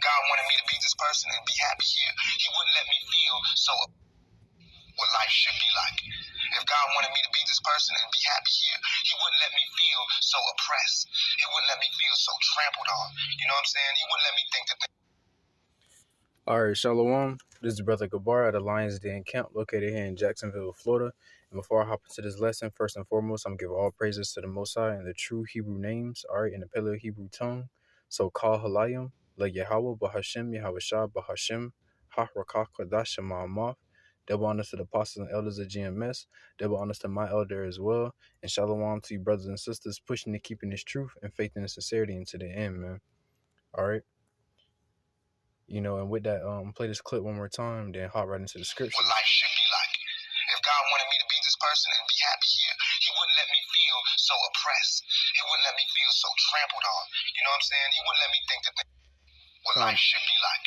God wanted me to be this person and be happy here, he wouldn't let me feel so what life should be like. If God wanted me to be this person and be happy here, he wouldn't let me feel so oppressed. He wouldn't let me feel so trampled on. You know what I'm saying? He wouldn't let me think that. All right, Shalom. This is Brother Gabar at Alliance Den Camp, located here in Jacksonville, Florida. And before I hop into this lesson, first and foremost, I'm going to give all praises to the Most High and the true Hebrew names, all right, in the Paleo Hebrew tongue. So, Kal Halayim, La Yahweh, Bahashem, Yahweh Bahashem, Ha Rakah Kodash Ma'amath. Double honors to the apostles and elders of GMS. Double honors to my elder as well. And shalom to you brothers and sisters pushing and keeping this truth and faith and sincerity into the end, man. All right. You know, and with that, play this clip one more time, then hop right into the scripture. What life should be like. If God wanted me to be this person and be happy here, he wouldn't let me feel so oppressed. He wouldn't let me feel so trampled on. You know what I'm saying? He wouldn't let me think that what life should be like.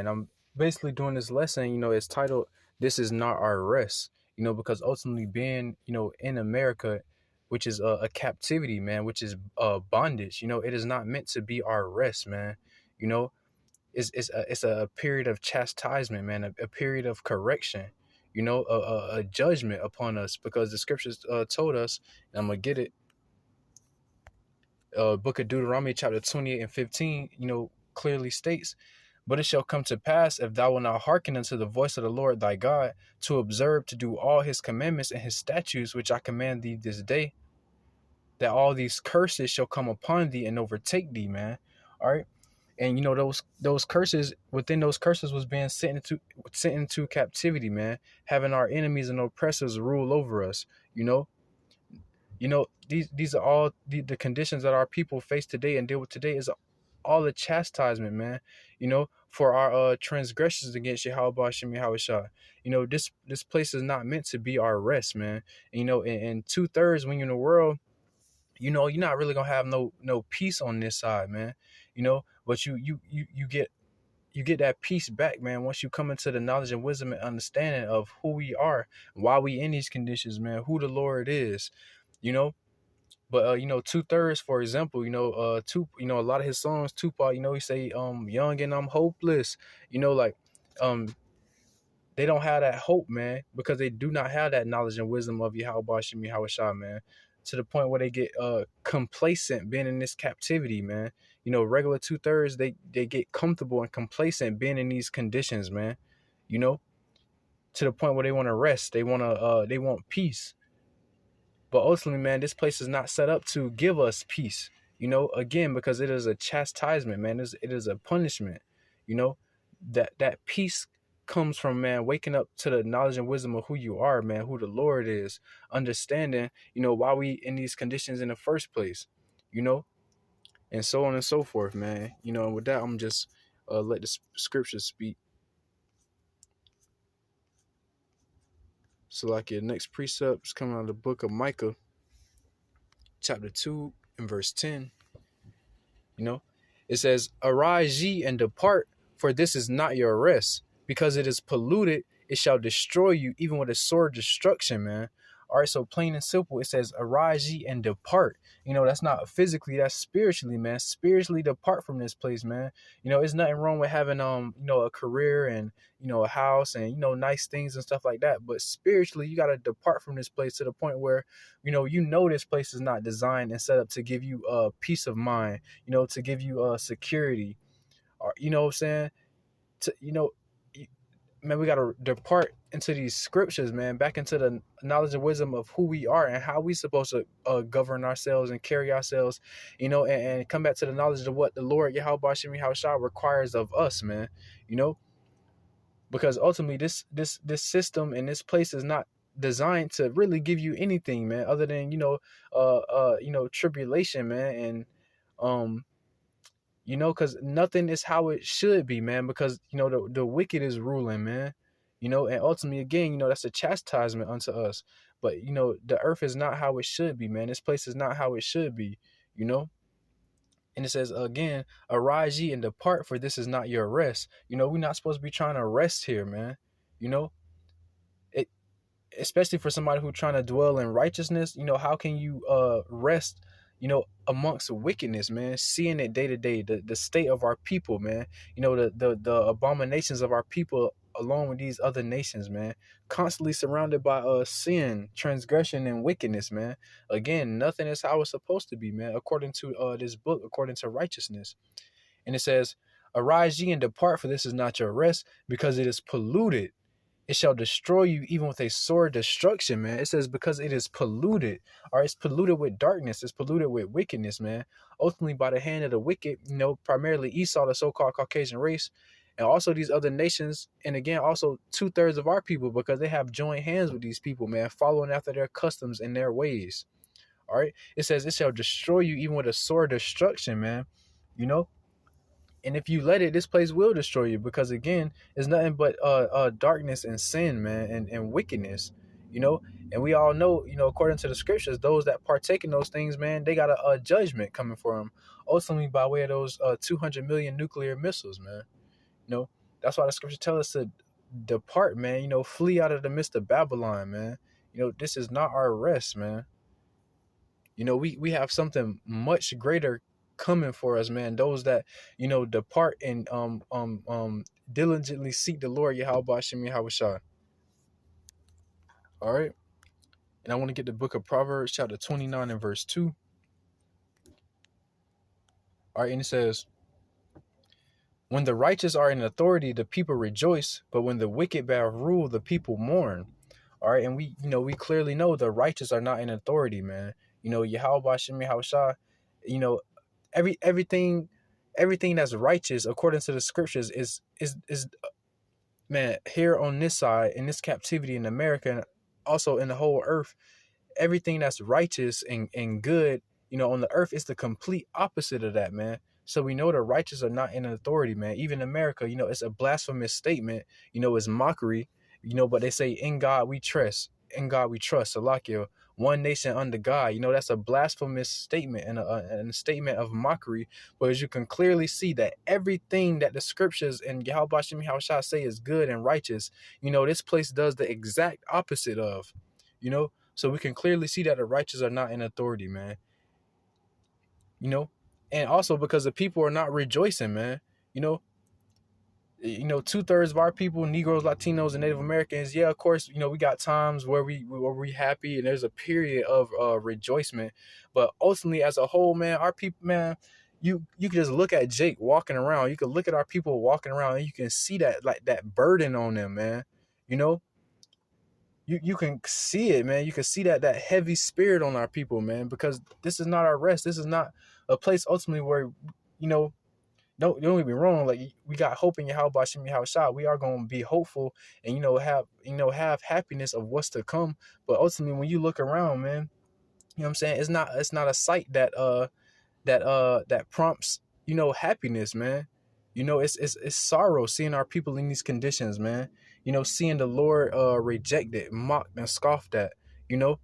And I'm basically doing this lesson, you know, it's titled, This Is Not Our Rest, you know, because ultimately being, you know, in America, which is a captivity, man, which is bondage, you know, it is not meant to be our rest, man. You know, it's a period of chastisement, man, a period of correction, you know, a judgment upon us, because the scriptures told us, and I'm going to get it, book of Deuteronomy chapter 28 and 15, you know, clearly states, but it shall come to pass, if thou wilt not hearken unto the voice of the Lord thy God, to observe to do all his commandments and his statutes, which I command thee this day, that all these curses shall come upon thee and overtake thee, man. All right. And you know, those curses, within those curses was being sent into captivity, man, having our enemies and oppressors rule over us. You know, these are all the conditions that our people face today and deal with today, is all the chastisement, man, you know, for our transgressions against Yahweh Hashem Yahweh Shah. You know, this place is not meant to be our rest, man. And, you know, and 2/3 when you're in the world, you know, you're not really gonna have no peace on this side, man. You know, but you get that peace back, man, once you come into the knowledge and wisdom and understanding of who we are, why we in these conditions, man, who the Lord is, you know. But you know, 2/3, for example, you know, a lot of his songs, Tupac, you know, he say, young and I'm hopeless, you know, like, they don't have that hope, man, because they do not have that knowledge and wisdom of Yahweh Hashem Yahweh Shah, man, to the point where they get complacent being in this captivity, man. You know, regular 2/3, they get comfortable and complacent being in these conditions, man. You know, to the point where they want to rest, they want peace. But ultimately, man, this place is not set up to give us peace, you know, again, because it is a chastisement, man. It is a punishment, you know, that peace comes from, man, waking up to the knowledge and wisdom of who you are, man, who the Lord is, understanding, you know, why we in these conditions in the first place, you know, and so on and so forth, man. You know, and with that, I'm just let the scriptures speak. So, like, your next precepts coming out of the book of Micah, chapter 2 and verse 10. You know, it says, Arise ye and depart, for this is not your rest, because it is polluted, it shall destroy you, even with a sword destruction, man. All right, so plain and simple, it says, Arise ye and depart. You know, that's not physically, that's spiritually, man. Spiritually depart from this place, man. You know, it's nothing wrong with having, you know, a career and, you know, a house and, you know, nice things and stuff like that. But spiritually, you got to depart from this place to the point where, you know, this place is not designed and set up to give you peace of mind, you know, to give you security, or, you know what I'm saying? To, you know, man, we got to depart into these scriptures, man, back into the knowledge and wisdom of who we are and how we supposed to govern ourselves and carry ourselves, you know, and come back to the knowledge of what the Lord Yahweh Hashem Yahweh Shah requires of us, man, you know, because ultimately this system and this place is not designed to really give you anything, man, other than, you know, tribulation, man, and you know, because nothing is how it should be, man, because, you know, the wicked is ruling, man, you know, and ultimately, again, you know, that's a chastisement unto us. But, you know, the earth is not how it should be, man. This place is not how it should be, you know. And it says, again, arise ye and depart, for this is not your rest. You know, we're not supposed to be trying to rest here, man. You know, especially for somebody who's trying to dwell in righteousness, you know, how can you rest, amongst wickedness, man, seeing it day to day, the state of our people, man, the abominations of our people along with these other nations, man, constantly surrounded by sin, transgression, and wickedness, man. Again, nothing is how it's supposed to be, man, according to this book, according to righteousness. And it says, "Arise ye and depart, for this is not your rest, because it is polluted. It shall destroy you even with a sore destruction," man. It says because it is polluted, or it's polluted with darkness, it's polluted with wickedness, man. Ultimately by the hand of the wicked, primarily Esau, the so-called Caucasian race, and also these other nations, and again, also 2/3 of our people, because they have joined hands with these people, man, following after their customs and their ways. All right. It says it shall destroy you even with a sore destruction, man. You know, and if you let it, this place will destroy you, because again, it's nothing but darkness and sin, man, and wickedness, you know. And we all know, according to the scriptures, those that partake in those things, man, they got a judgment coming for them, ultimately by way of those 200 million nuclear missiles, man. That's why the scripture tells us to depart, man. Flee out of the midst of Babylon, man. This is not our rest, man. We have something much greater coming for us, man. Those that, depart and diligently seek the Lord Yahweh Shem Yahweh. All right. And I want to get the book of Proverbs, chapter 29 and verse 2. All right, and it says, "When the righteous are in authority, the people rejoice, but when the wicked bear rule, the people mourn." All right, and we clearly know the righteous are not in authority, man. Yahweh Shem Yahweh, everything that's righteous according to the scriptures is man, here on this side, in this captivity in America, and also in the whole earth, everything that's righteous and good, on the earth, is the complete opposite of that, man. So we know the righteous are not in authority, man. Even America, it's a blasphemous statement, it's mockery, but they say, "In God we trust, in God we trust," Salakia, one nation under God. That's a blasphemous statement and a statement of mockery. But as you can clearly see that everything that the scriptures and Yahweh Shem Yahushua say is good and righteous, this place does the exact opposite of, so we can clearly see that the righteous are not in authority, man. And also because the people are not rejoicing, man. 2/3 of our people, Negroes, Latinos, and Native Americans, yeah, of course, we got times where we happy and there's a period of rejoicement, but ultimately as a whole, man, our people, man, you can just look at Jake walking around. You can look at our people walking around, and you can see that, like, that burden on them, man. You can see it, man. You can see that heavy spirit on our people, man, because this is not our rest. This is not a place ultimately where, don't get me wrong, like, we got hope in Yahweh Shem Yahushua. We are going to be hopeful and, have happiness of what's to come. But ultimately, when you look around, man, you know what I'm saying? It's not a sight that prompts, happiness, man. It's sorrow seeing our people in these conditions, man. Seeing the Lord rejected, mocked, and scoffed at, and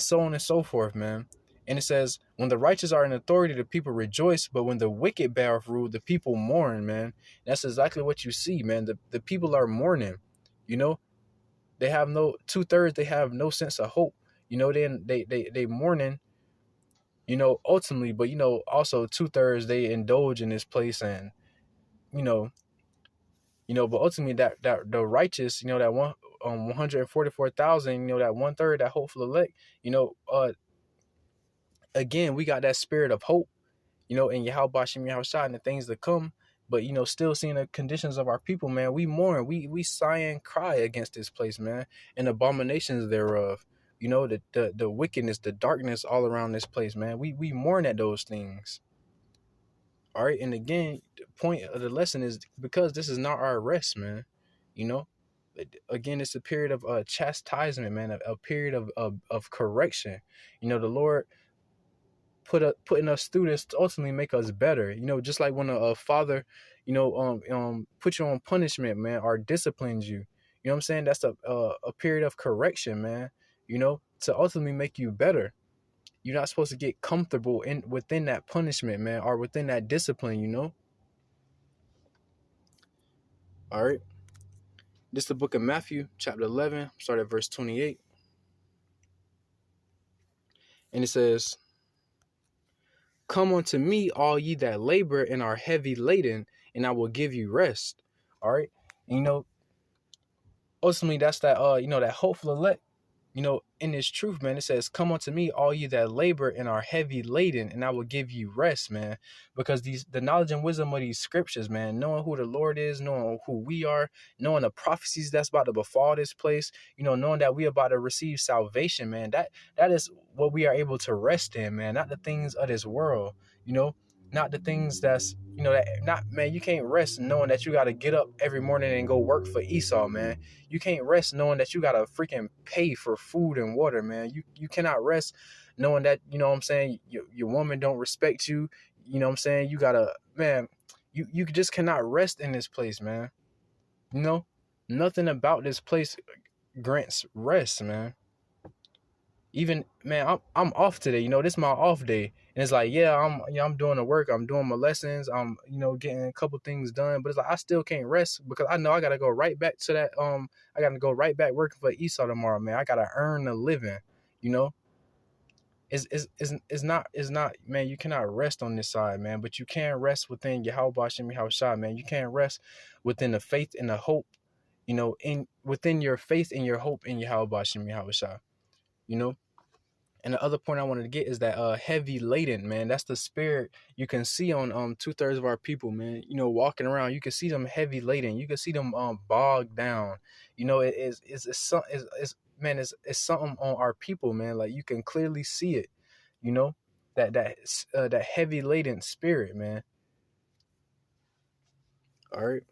so on and so forth, man. And it says, "When the righteous are in authority, the people rejoice, but when the wicked bear rule, the people mourn," man. That's exactly what you see, man. The people are mourning, They have no 2/3, they have no sense of hope. Then they mourning, ultimately, but also 2/3 they indulge in this place, and you know, but ultimately that the righteous, that 144,000, that 1/3, that hopeful elect, again, we got that spirit of hope, in Yahweh Shem Yahushua and the things to come. But still seeing the conditions of our people, man, we mourn, we sigh and cry against this place, man, and abominations thereof. The wickedness, the darkness all around this place, man. We mourn at those things. All right, and again, the point of the lesson is because this is not our rest, man. Again, it's a period of chastisement, man, a period of correction. The Lord putting us through this to ultimately make us better. Just like when a father, put you on punishment, man, or disciplines you. You know what I'm saying? That's a period of correction, man. To ultimately make you better. You're not supposed to get comfortable within that punishment, man, or within that discipline. All right. This is the book of Matthew, chapter 11, start at verse 28. And it says, come unto me, all ye that labor and are heavy laden, and I will give you rest. All right. And, ultimately that's that that hopeful elect, in this truth, man. It says, come unto me, all you that labor and are heavy laden, and I will give you rest, man. Because the knowledge and wisdom of these scriptures, man, knowing who the Lord is, knowing who we are, knowing the prophecies that's about to befall this place, knowing that we are about to receive salvation, man, that is what we are able to rest in, man. Not the things of this world, not the things that's, that not, man, you can't rest knowing that you got to get up every morning and go work for Esau, man. You can't rest knowing that you got to freaking pay for food and water, man. You cannot rest knowing that, what I'm saying, your woman don't respect you. What I'm saying? You got to, man, you just cannot rest in this place, man. Nothing about this place grants rest, man. Even, man, I'm off today. This is my off day, and it's like, yeah, I'm doing the work, I'm doing my lessons, I'm getting a couple things done, but it's like I still can't rest because I know I gotta go right back to that. I gotta go right back working for Esau tomorrow, man. I gotta earn a living. It's not, man. You cannot rest on this side, man, but you can rest within Yahweh Shem Yahushua, man. You can't rest within the faith and the hope, within your faith and your hope in Yahweh Shem Yahushua. And the other point I wanted to get is that heavy laden, man. That's the spirit you can see on 2/3 of our people, man. Walking around, you can see them heavy laden. You can see them bogged down. It's something on our people, man. Like you can clearly see it. That heavy laden spirit, man. All right,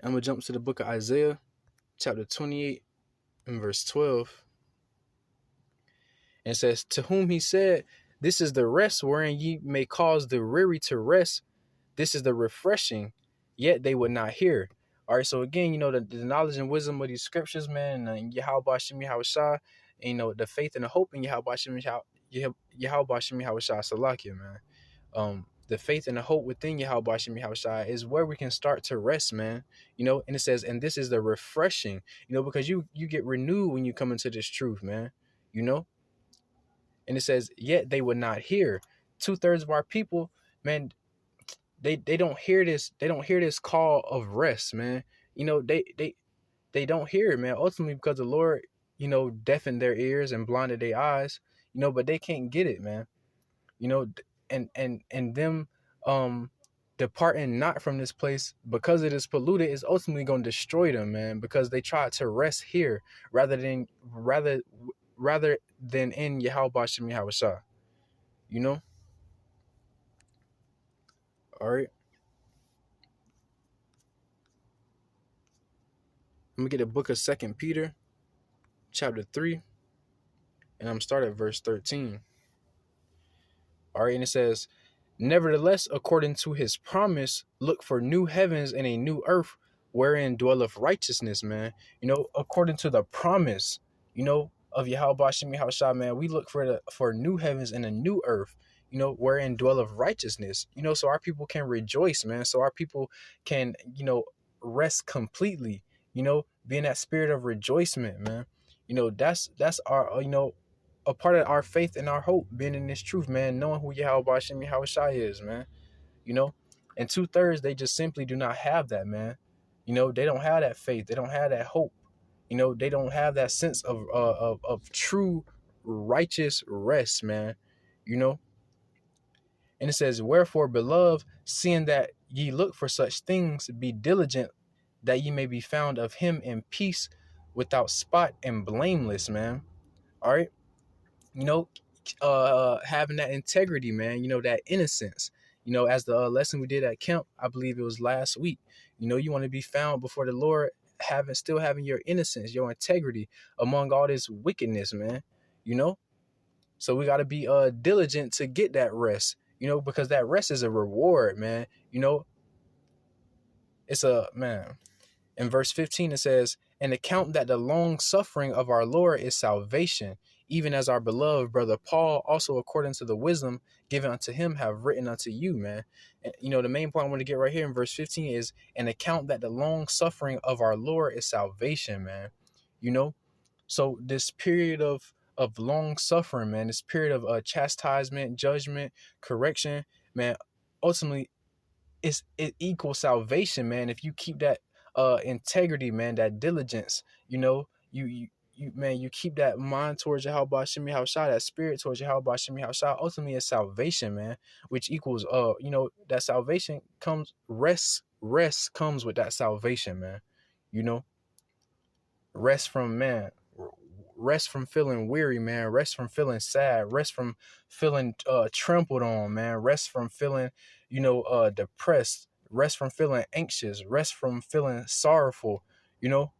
I'm gonna jump to the book of Isaiah, chapter 28 and verse 12. And says, to whom he said, this is the rest wherein ye may cause the weary to rest. This is the refreshing, yet they would not hear. All right, so again, the knowledge and wisdom of these scriptures, man, and Yahweh Shem Yahushua, and, the faith and the hope in Yahweh Shem Yahushua, Salakia, man. The faith and the hope within Yahweh Shem Yahushua is where we can start to rest, man. And it says, and this is the refreshing, because you get renewed when you come into this truth, man. And it says, yet they would not hear. 2/3 of our people, man, they don't hear this. They don't hear this call of rest, man. They don't hear it, man. Ultimately, because the Lord, deafened their ears and blinded their eyes, but they can't get it, man. And them departing not from this place because it is polluted is ultimately going to destroy them, man, because they tried to rest here rather than in Yahweh Shem Yahushua. All right. I'm gonna get a book of 2 Peter, chapter 3, and I'm starting at verse 13. All right, and it says, nevertheless, according to his promise, look for new heavens and a new earth wherein dwelleth righteousness, man. According to the promise, of Yahweh Shem Yahushua, man, we look for new heavens and a new earth, wherein dwelleth righteousness, so our people can rejoice, man. So our people can, rest completely, be in that spirit of rejoicement, man. That's our, a part of our faith and our hope, being in this truth, man, knowing who Yahweh Shem Yahushua is, man. And 2/3, they just simply do not have that, man. They don't have that faith. They don't have that hope. They don't have that sense of true righteous rest, man. And it says, wherefore, beloved, seeing that ye look for such things, be diligent that ye may be found of him in peace, without spot and blameless, man. All right. Having that integrity, man, that innocence, as the lesson we did at camp, I believe it was last week, you want to be found before the Lord, still having your innocence, your integrity among all this wickedness, man. So we got to be diligent to get that rest, because that rest is a reward, man. It's a, man. In verse 15, it says, and account that the long suffering of our Lord is salvation, even as our beloved brother Paul, also according to the wisdom given unto him, have written unto you, man. And, the main point I want to get right here in verse 15 is an account that the long suffering of our Lord is salvation, man. So this period of of long suffering, man. This period of chastisement, judgment, correction, man. Ultimately, it equals salvation, man. If you keep that integrity, man, that diligence, man, you keep that mind towards Yahweh Shemi Haushai, that spirit towards Yahweh Shemi Haushai. Ultimately, it's salvation, man, which equals that salvation comes rest comes with that salvation, man. You know, rest from man. Rest from feeling weary, man. Rest from feeling sad. Rest from feeling trampled on, man. Rest from feeling, depressed. Rest from feeling anxious. Rest from feeling sorrowful, you know.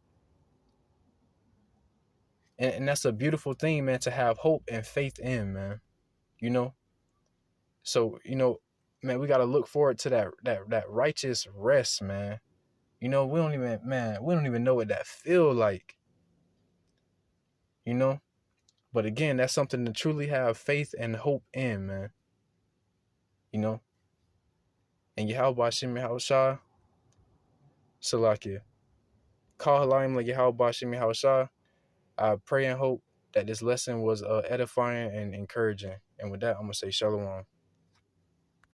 And that's a beautiful thing, man, to have hope and faith in, man. You know. So, man, we gotta look forward to that righteous rest, man. We don't even know what that feel like. You know? But again, that's something to truly have faith and hope in, man. You know? And Yahweh Shemi Haushai, Salakia. Call Halayim like Yahweh Shemi Haushai. I pray and hope that this lesson was edifying and encouraging. And with that, I'm going to say Shalom.